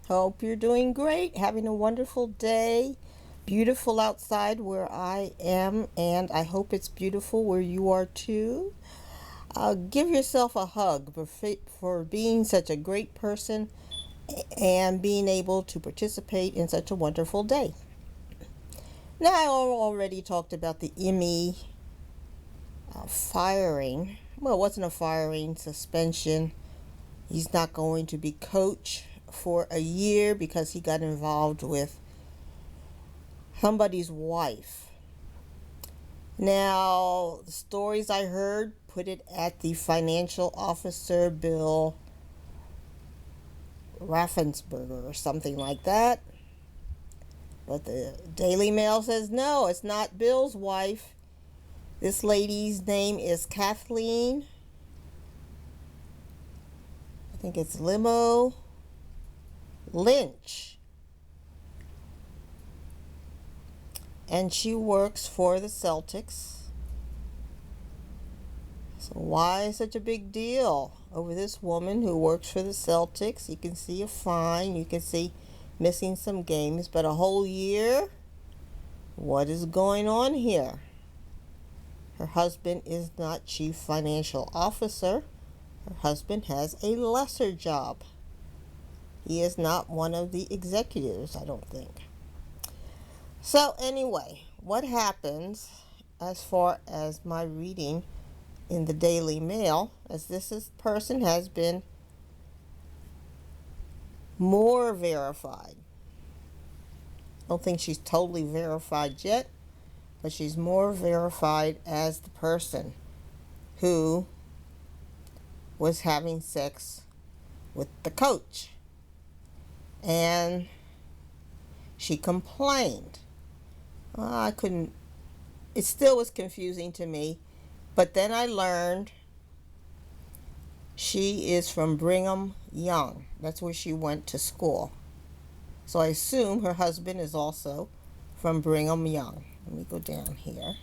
Hope you're doing great, having a wonderful day. Beautiful outside where I am, and I hope it's beautiful where you are too. Give yourself a hug for being such a great person and being able to participate in such a wonderful day. Now, I already talked about the Ime firing. Well, it wasn't a firing, suspension. He's not going to be coach for a year because he got involved with somebody's wife. Now, the stories I heard put it at the financial officer, Bill Raffensperger, or something like that. But the Daily Mail says no, it's not Bill's wife. This lady's name is Kathleen. I think it's Nimmo Lynch. And she works for the Celtics. So why such a big deal over this woman who works for the Celtics? You can see a fine, you can see missing some games, but a whole year? What is going on here? Her husband is not chief financial officer. Her husband has a lesser job. He is not one of the executives, I don't think. So anyway, what happens as far as my reading in the Daily Mail, as this person has been more verified. I don't think she's totally verified yet, but she's more verified as the person who was having sex with the coach. And she complained. It still was confusing to me, but then I learned she is from Brigham Young. That's where she went to school. So I assume her husband is also from Brigham Young. Let me go down here.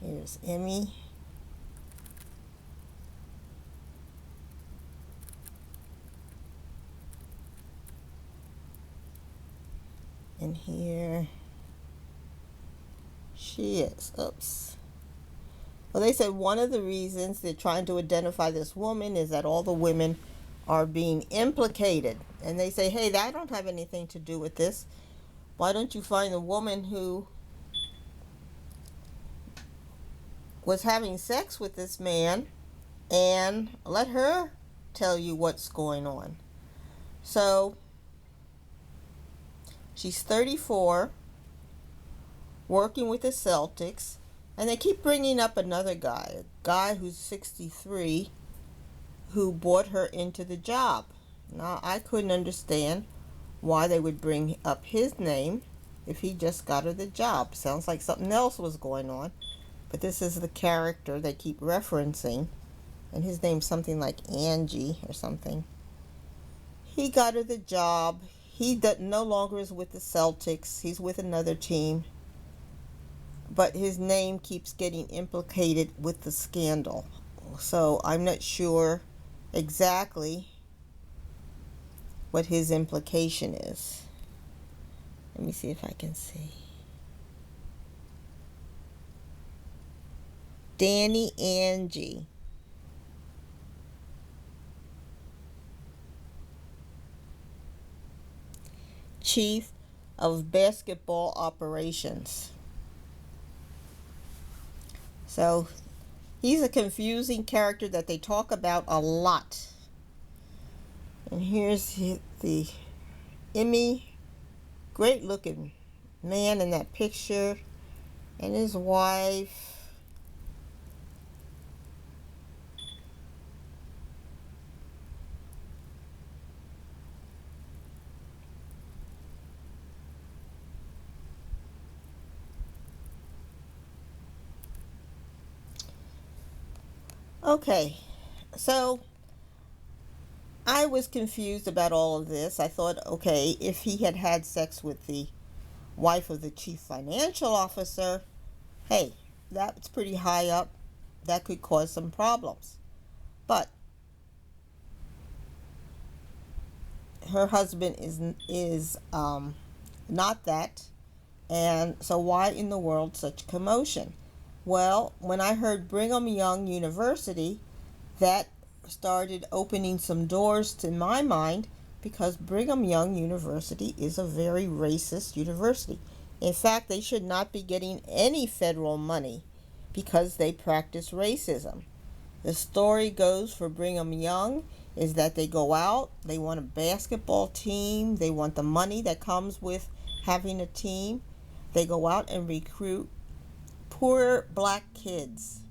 Here's Ime. And here she is. Oops. Well, they said one of the reasons they're trying to identify this woman is that all the women are being implicated. And they say, hey, I don't have anything to do with this. Why don't you find the woman who was having sex with this man and let her tell you what's going on? So she's 34, working with the Celtics, and they keep bringing up another guy, a guy who's 63, who brought her into the job. Now, I couldn't understand why they would bring up his name if he just got her the job. Sounds like something else was going on, but this is the character they keep referencing, and his name's something like Ainge or something. He got her the job. He no longer is with the Celtics. He's with another team. But his name keeps getting implicated with the scandal. So I'm not sure exactly what his implication is. Let me see if I can see. Danny Ainge. Chief of Basketball Operations. So he's a confusing character that they talk about a lot. And here's the Ime, great looking man in that picture, and his wife. Okay, so I was confused about all of this. I thought, okay, if he had had sex with the wife of the chief financial officer, hey, that's pretty high up. That could cause some problems. But her husband is not that. And so why in the world such commotion? Well, when I heard Brigham Young University, that started opening some doors to my mind, because Brigham Young University is a very racist university. In fact, they should not be getting any federal money because they practice racism. The story goes for Brigham Young is that they go out, they want a basketball team, they want the money that comes with having a team. They go out and recruit poor black kids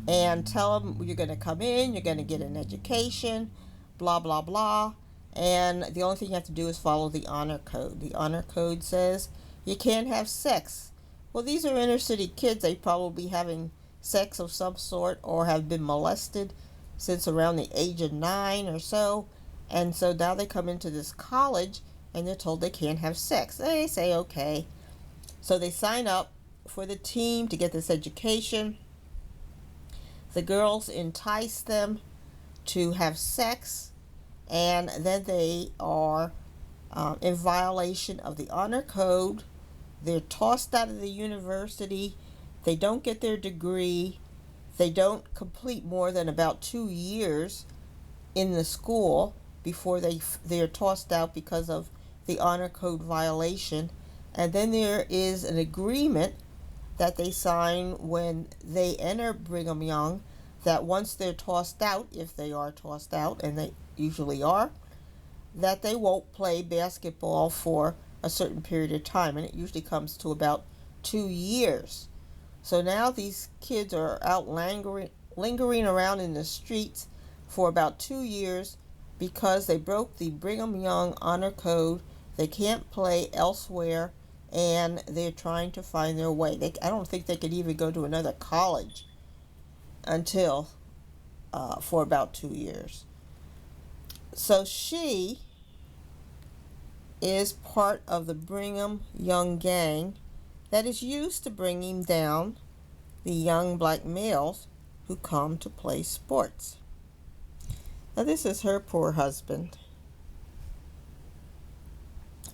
and tell them, you're going to come in, you're going to get an education, blah, blah, blah. And the only thing you have to do is follow the honor code. The honor code says you can't have sex. Well, these are inner city kids. They probably having sex of some sort or have been molested since around the age of 9 or so. And so now they come into this college and they're told they can't have sex. They say, okay. So they sign up for the team to get this education. The girls entice them to have sex, and then they are in violation of the honor code. They're tossed out of the university. They don't get their degree. They don't complete more than about 2 years in the school before they're tossed out because of the honor code violation. And then there is an agreement that they sign when they enter Brigham Young, that once they're tossed out, if they are tossed out, and they usually are, that they won't play basketball for a certain period of time, and it usually comes to about 2 years. So now these kids are out lingering around in the streets for about 2 years because they broke the Brigham Young honor code. They can't play elsewhere, and they're trying to find their way. I don't think they could even go to another college until for about 2 years. So she is part of the Brigham Young gang that is used to bringing down the young black males who come to play sports. Now this is her poor husband.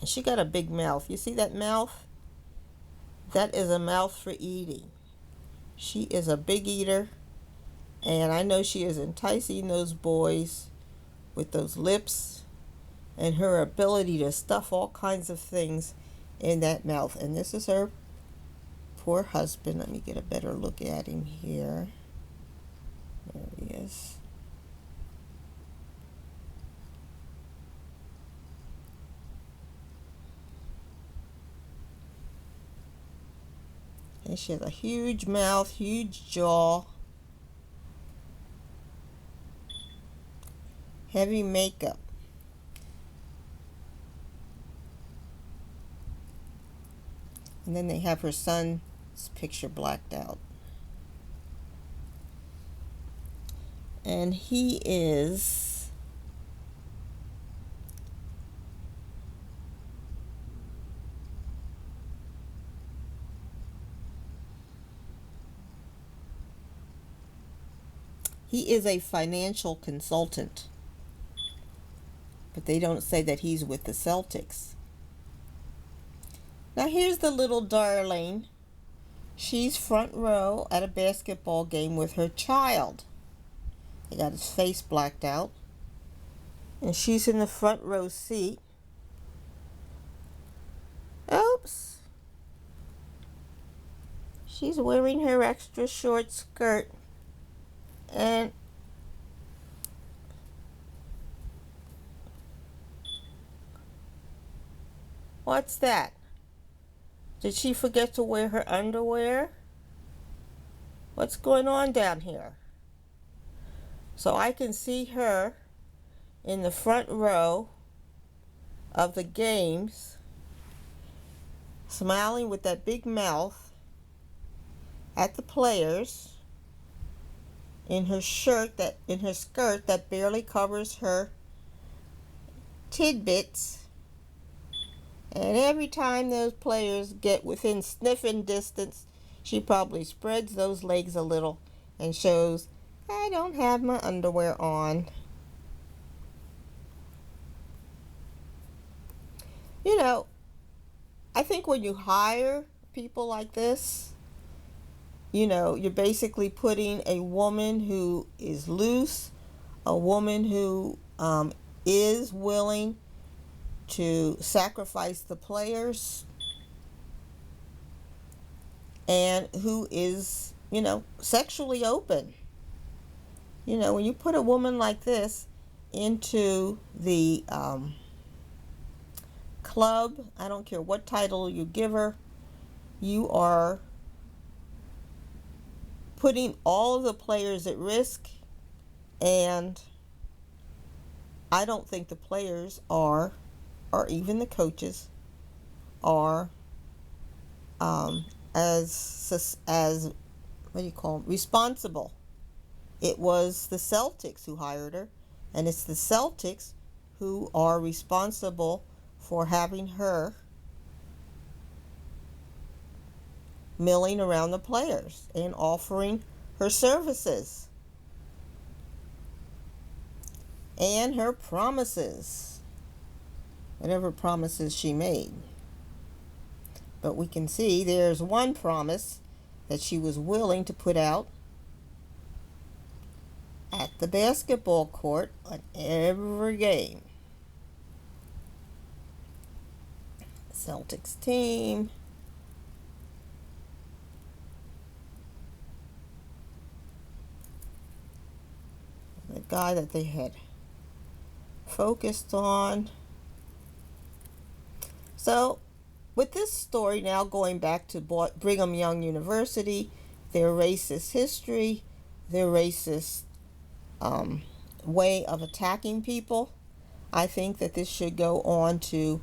She got a big mouth. You see that mouth? That is a mouth for eating. She is a big eater, and I know she is enticing those boys with those lips and her ability to stuff all kinds of things in that mouth. And this is her poor husband. Let me get a better look at him here. There he is. And she has a huge mouth, huge jaw, heavy makeup. And then they have her son's picture blacked out. And he is a financial consultant, but they don't say that he's with the Celtics. Now here's the little darling. She's front row at a basketball game with her child. They got his face blacked out, and she's in the front row seat. Oops. She's wearing her extra short skirt. And what's that? Did she forget to wear her underwear? What's going on down here? So I can see her in the front row of the games, smiling with that big mouth at the players, in her skirt that barely covers her tidbits. And every time those players get within sniffing distance, she probably spreads those legs a little and shows, I don't have my underwear on. You know, I think when you hire people like this, you're basically putting a woman who is loose, a woman who is willing to sacrifice the players, and who is, sexually open. When you put a woman like this into the club, I don't care what title you give her, you are putting all of the players at risk, and I don't think the players are, or even the coaches, are as what do you call them, responsible. It was the Celtics who hired her, and it's the Celtics who are responsible for having her milling around the players and offering her services and her promises, whatever promises she made. But we can see there's one promise that she was willing to put out at the basketball court on every game. Celtics team. The guy that they had focused on. So, with this story now going back to Brigham Young University, their racist history, their racist way of attacking people, I think that this should go on to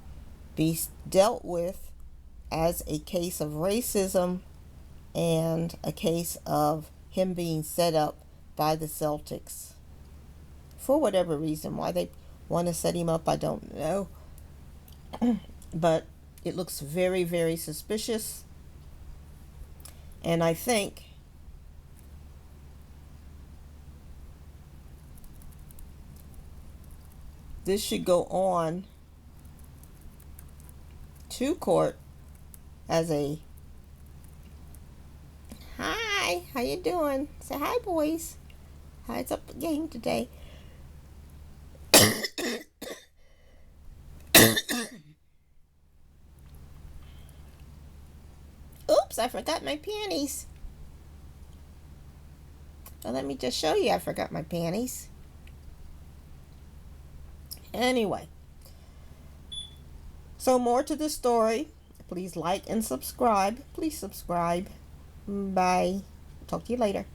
be dealt with as a case of racism and a case of him being set up by the Celtics. For whatever reason, why they want to set him up, I don't know. But it looks very, very suspicious. And I think this should go on to court as a hi, how you doing? Say hi, boys. How's up the game today? Oops, I forgot my panties. Well, let me just show you I forgot my panties. Anyway, so more to the story. Please like and subscribe. Please subscribe. Bye. Talk to you later.